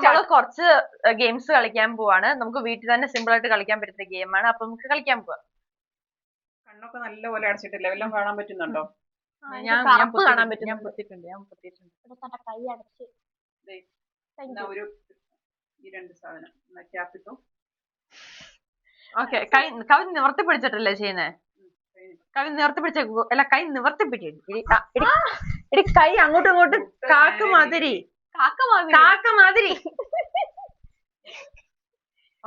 നമ്മള് കുറച്ച് ഗെയിംസ് കളിക്കാൻ പോവാണ്. നമുക്ക് വീട്ടിൽ തന്നെ സിമ്പിൾ ആയിട്ട് കളിക്കാൻ പറ്റുന്ന ഗെയിമാണ്. അപ്പൊ നമുക്ക് കളിക്കാൻ പോവാം. കണ്ണൊക്കെ നല്ലപോലെ അടച്ചിട്ടില്ല, എല്ലാം കാണാൻ പറ്റുന്നുണ്ടോ? ഞാൻ പൊത്തിയിട്ടുണ്ട്. കൈ അടച്ച് ഒരു ഈ രണ്ട് സാധനം ക്യാപ്പിട്ടു. ഓക്കെ, കൈ നിവർത്തി പിടിച്ചിട്ടല്ലേ ചെയ്യുന്നേ? കൈ നിവർത്തി പിടിച്ച അല്ല, കൈ നിവർത്തി പിടിച്ചു. കൈ അങ്ങോട്ടും ഇങ്ങോട്ടും കാക്ക മാതിരി.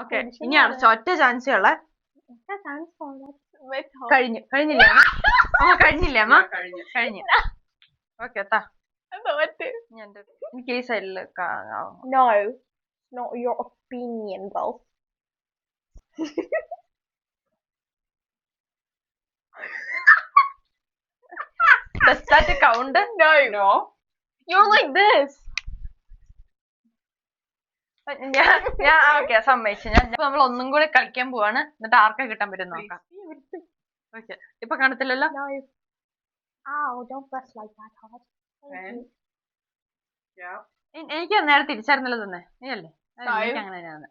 ഓക്കെ, ഇനി അടച്ച ഒറ്റ ചാൻസേ ഉള്ള. കഴിഞ്ഞില്ലേ അമ്മ? കഴിഞ്ഞു. ഓക്കെ, എനിക്ക് ഈ സൈഡില് No, not your opinion, girl. Does that count? No. You're like this. ഞാൻ ഓക്കെ സമ്മതിച്ചു. നമ്മൾ ഒന്നും കൂടി കളിക്കാൻ പോവാണ്. എന്നിട്ട് ആർക്കാ കിട്ടാൻ പറ്റും നോക്കാം. ഓക്കെ, ഇപ്പൊ കാണത്തില്ലല്ലോ. No. Ow, don't press like that hard. എനിക്ക് നേരെ തിരിച്ചായിരുന്നല്ലോ തന്നെ. നീയല്ലേ? എനിക്ക് അങ്ങനെ തന്നെയാണ്.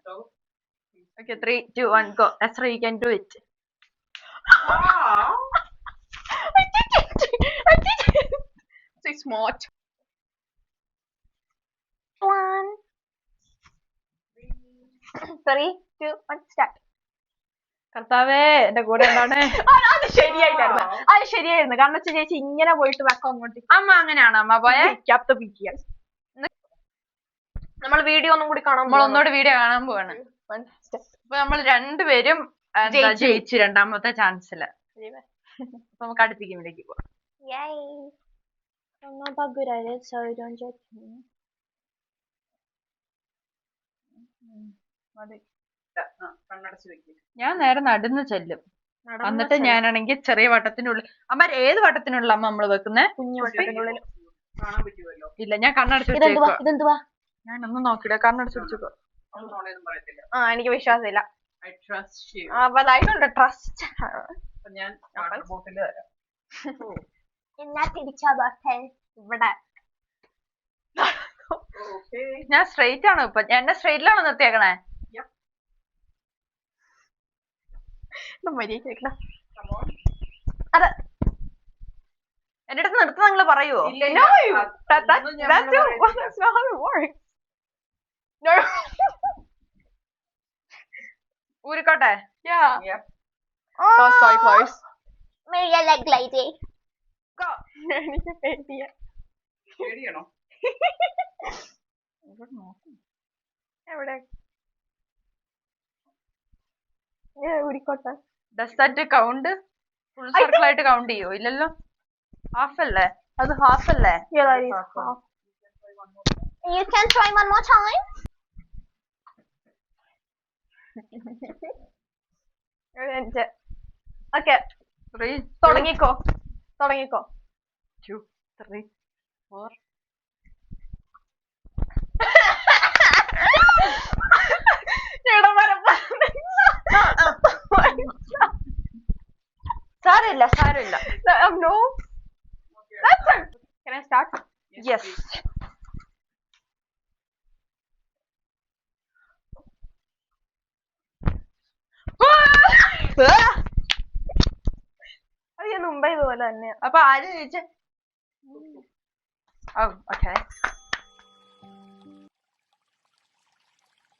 Okay, 3, 2, 1 go. Asra, you can do it. I did it. So smart. 1, 3, 2, 1 start. കർത്താവേ, എന്റെ കൂടെ എന്താണ്? അത് ശരിയായിരുന്നു. കാരണം ചേച്ചി ഇങ്ങനെ പോയിട്ട് വെക്കം അങ്ങോട്ട്. അമ്മ അങ്ങനെയാണോ അമ്മ പോയെ? നമ്മൾ വീഡിയോ ഒന്നും കൂടി കാണാൻ, നമ്മൾ ഒന്നുകൂടി വീഡിയോ കാണാൻ പോവാണ്. അപ്പൊ നമ്മൾ രണ്ടുപേരും ജയിച്ചു രണ്ടാമത്തെ ചാൻസില്. അപ്പൊ നമുക്ക് അടുത്ത ഗെയിമിലേക്ക് പോവാം. I'm not that good at it, so don't judge me. ഞാൻ നേരെ നടന്ന് ചെല്ലും. എന്നിട്ട് ഞാനാണെങ്കിൽ ചെറിയ വട്ടത്തിനുള്ളിൽ. അമ്മ ഏത് വട്ടത്തിനുള്ള അമ്മ നമ്മള് വെക്കുന്നേ? കുഞ്ഞു വട്ടത്തിനുള്ളിൽ. ഇല്ല, ഞാൻ കണ്ണടച്ചു ഇതെന്തുവാ? ഞാനൊന്നും നോക്കില്ല, കണ്ണടച്ചു വെച്ചോ. എനിക്ക് വിശ്വാസമില്ല. എന്നാ തിരിച്ചാ ഇവിടെ. ഞാൻ സ്ട്രെയിറ്റ് ആണ് ഇപ്പൊ. എന്നെ സ്ട്രെയിറ്റിലാണോ നിർത്തിയേക്കണേ? അതെ, എന്റെ അടുത്ത് നിർത്തുന്ന നിങ്ങള് പറയുവോ? ഊരിക്കോട്ടെ. എനിക്ക് പേടിയാണോ? എവിടെ ഊരിക്കോട്ടെ. Does that count? Full circle ആയിട്ട് കൗണ്ട് ചെയ്യോ? ഇല്ലല്ലോ, ഹാഫ് അല്ലേ? അത് ഹാഫ് അല്ലേ? You can try one more time. Okay, 3, തുടങ്ങിക്കോ. 2, 3, 4. സാരമില്ല. No. That's it. Can I start? Yes. അത് ഞാൻ മുമ്പേ ഇതുപോലെ തന്നെ. അപ്പൊ ആര് ചോദിച്ചേ? ഓ, ഓക്കെ.